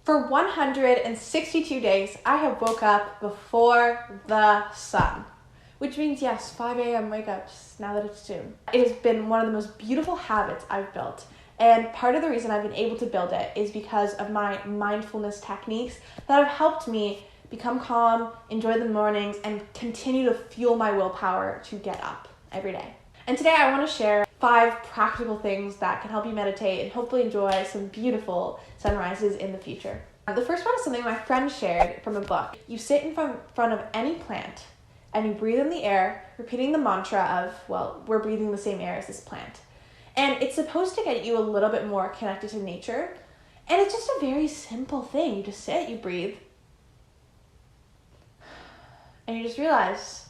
For 162 days, I have woke up before the sun, which means, yes, 5 a.m. wake-ups now that it's June. It has been one of the most beautiful habits I've built, and part of the reason I've been able to build it is because of my mindfulness techniques that have helped me become calm, enjoy the mornings, and continue to fuel my willpower to get up every day. And today I want to share 5 practical things that can help you meditate and hopefully enjoy some beautiful sunrises in the future. The first one is something my friend shared from a book. You sit in front of any plant and you breathe in the air, repeating the mantra of, well, we're breathing the same air as this plant. And it's supposed to get you a little bit more connected to nature. And it's just a very simple thing. You just sit, you breathe, and you just realize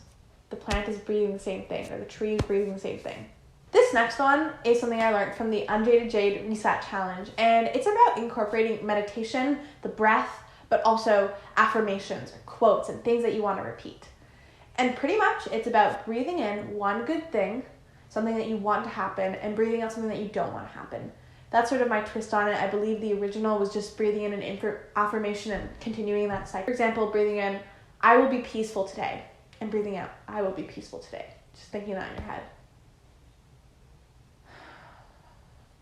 the plant is breathing the same thing, or the tree is breathing the same thing. This next one is something I learned from the Unjaded Jade Reset Challenge, and it's about incorporating meditation, the breath, but also affirmations or quotes and things that you want to repeat. And pretty much it's about breathing in one good thing, something that you want to happen, and breathing out something that you don't want to happen. That's sort of my twist on it. I believe the original was just breathing in an affirmation and continuing that cycle. For example, breathing in, I will be peaceful today, and breathing out, I will be peaceful today. Just thinking that in your head.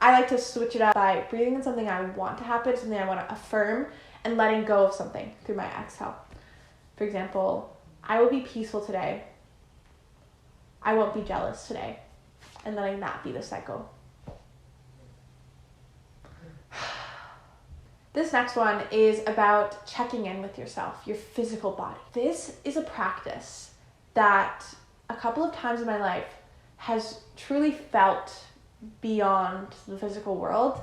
I like to switch it up by breathing in something I want to happen, something I want to affirm, and letting go of something through my exhale. For example, I will be peaceful today. I won't be jealous today, and letting that be the cycle. This next one is about checking in with yourself, your physical body. This is a practice that a couple of times in my life has truly felt beyond the physical world.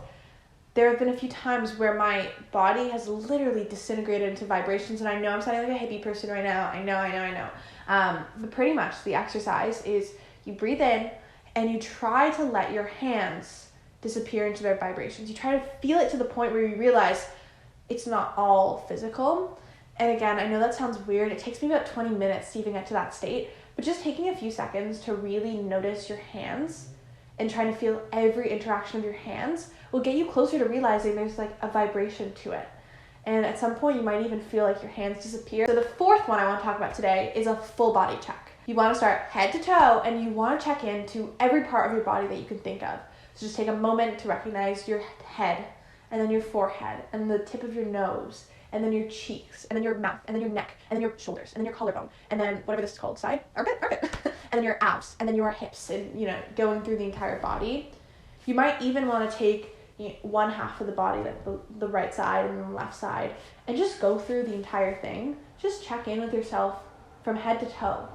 There have been a few times where my body has literally disintegrated into vibrations, and I know I'm sounding like a hippie person right now. I know. But pretty much the exercise is you breathe in and you try to let your hands disappear into their vibrations. You try to feel it to the point where you realize it's not all physical. And again, I know that sounds weird. It takes me about 20 minutes to even get to that state, but just taking a few seconds to really notice your hands and trying to feel every interaction of your hands will get you closer to realizing there's like a vibration to it. And at some point you might even feel like your hands disappear. So the fourth one I want to talk about today is a full body check. You want to start head to toe and you want to check into every part of your body that you can think of. So just take a moment to recognize your head, and then your forehead, and the tip of your nose, and then your cheeks, and then your mouth, and then your neck, and then your shoulders, and then your collarbone, and then whatever this is called, side, armpit, and then your abs, and then your hips, and going through the entire body. You might even want to take one half of the body, like the right side and the left side, and just go through the entire thing. Just check in with yourself from head to toe.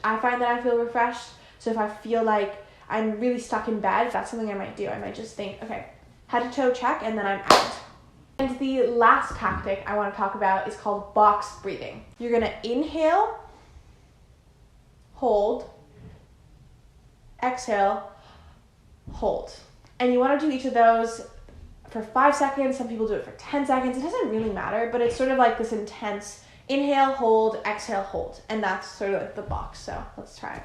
I find that I feel refreshed, so if I feel like I'm really stuck in bed, that's something I might do. I might just think, okay, head to toe check, and then I'm out. And the last tactic I want to talk about is called box breathing. You're going to inhale, hold, exhale, hold. And you want to do each of those for 5 seconds. Some people do it for 10 seconds. It doesn't really matter, but it's sort of like this intense inhale, hold, exhale, hold. And that's sort of like the box. So let's try it.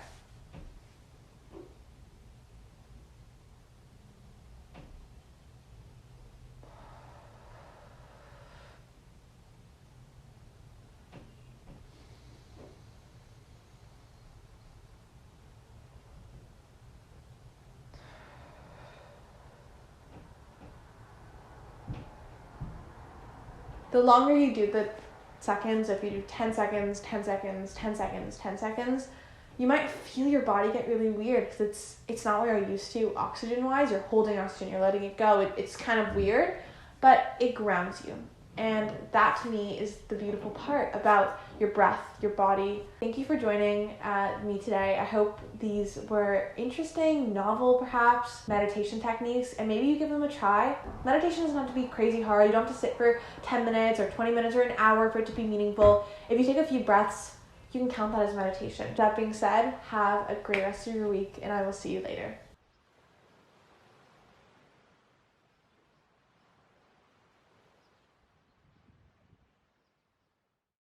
The longer you do the seconds, if you do 10 seconds, 10 seconds, 10 seconds, 10 seconds, you might feel your body get really weird because it's not what you're used to oxygen-wise. You're holding oxygen, you're letting it go. It's kind of weird, but it grounds you. And that to me is the beautiful part about your breath, your body. Thank you for joining me today. I hope these were interesting, novel perhaps, meditation techniques, and maybe you give them a try. Meditation doesn't have to be crazy hard. You don't have to sit for 10 minutes or 20 minutes or an hour for it to be meaningful. If you take a few breaths, you can count that as meditation. That being said, have a great rest of your week, and I will see you later.